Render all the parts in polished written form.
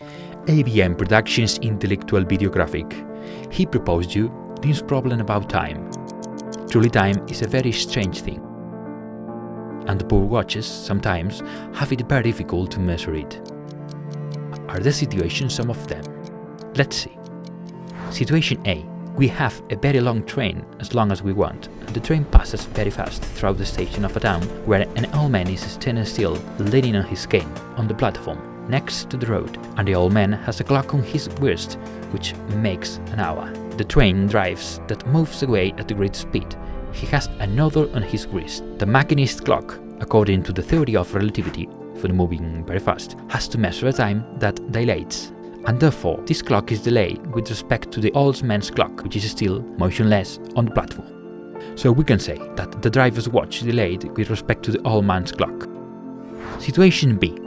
ABM Productions intellectual videographic. He proposed you this problem about time. Truly time is a very strange thing, and the poor watches sometimes have it very difficult to measure it. Are the situations some of them? Let's see. Situation A. We have a very long train, as long as we want, and the train passes very fast through the station of a town where an old man is standing still, leaning on his cane, on the platform, next to the road, and the old man has a clock on his wrist, which makes an hour. The train drives that moves away at a great speed. He has another on his wrist. The machinist clock, according to the theory of relativity, for moving very fast, has to measure a time that dilates, and therefore this clock is delayed with respect to the old man's clock, which is still motionless on the platform. So we can say that the driver's watch delayed with respect to the old man's clock. Situation B.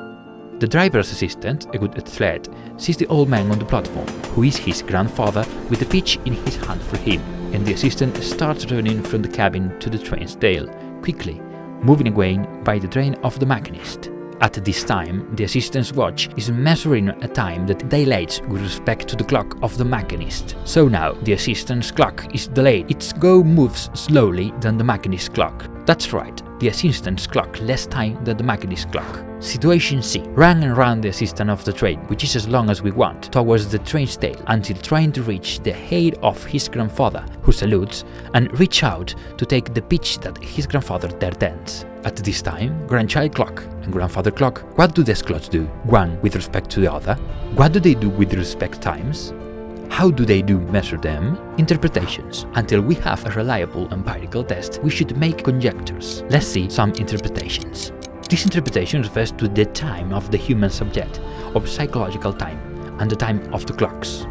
The driver's assistant, a good athlete, sees the old man on the platform, who is his grandfather, with the pitch in his hand for him, and the assistant starts running from the cabin to the train's tail, quickly, moving away by the train of the machinist. At this time, the assistant's watch is measuring a time that dilates with respect to the clock of the machinist. So now, the assistant's clock is delayed. Its go moves slowly than the machinist's clock. That's right, the assistant's clock less time than the machinist's clock. Situation C. Run and run the assistant of the train, which is as long as we want, towards the train's tail, until trying to reach the head of his grandfather, who salutes, and reach out to take the pitch that his grandfather there dance. At this time, grandchild clock and grandfather clock, what do these clocks do, one with respect to the other? What do they do with respect times? How do they do measure them? Interpretations. Until we have a reliable empirical test, we should make conjectures. Let's see some interpretations. This interpretation refers to the time of the human subject, of psychological time, and the time of the clocks.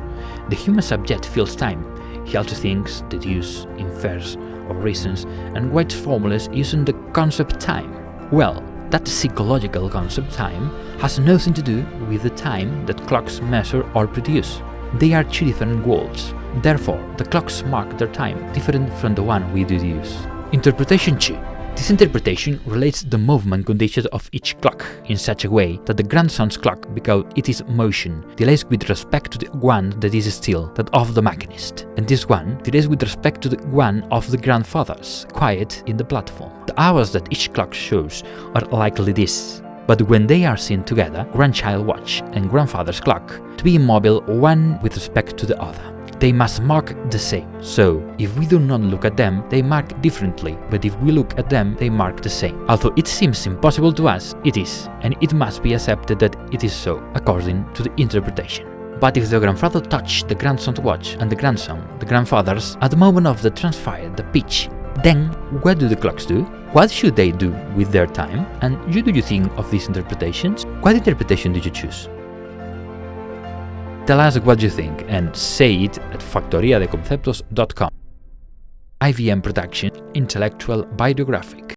The human subject feels time. He also thinks, deduces, infers, or reasons, and writes formulas using the concept time. Well, that psychological concept time has nothing to do with the time that clocks measure or produce. They are two different worlds. Therefore, the clocks mark their time different from the one we deduce. Interpretation 2. This interpretation relates the movement conditions of each clock in such a way that the grandson's clock, because it is motion, delays with respect to the one that is still, that of the machinist, and this one delays with respect to the one of the grandfather's, quiet in the platform. The hours that each clock shows are likely this, but when they are seen together, grandchild watch and grandfather's clock, to be immobile one with respect to the other. They must mark the same. So, if we do not look at them, they mark differently, but if we look at them, they mark the same. Although it seems impossible to us, it is, and it must be accepted that it is so, according to the interpretation. But if the grandfather touched the grandson's watch and the grandson, the grandfather's, at the moment of the transfer, the pitch, then what do the clocks do? What should they do with their time? And do you think of these interpretations? What interpretation did you choose? Tell us what you think and say it at factoriadeconceptos.com. IVM Production Intellectual Biographic.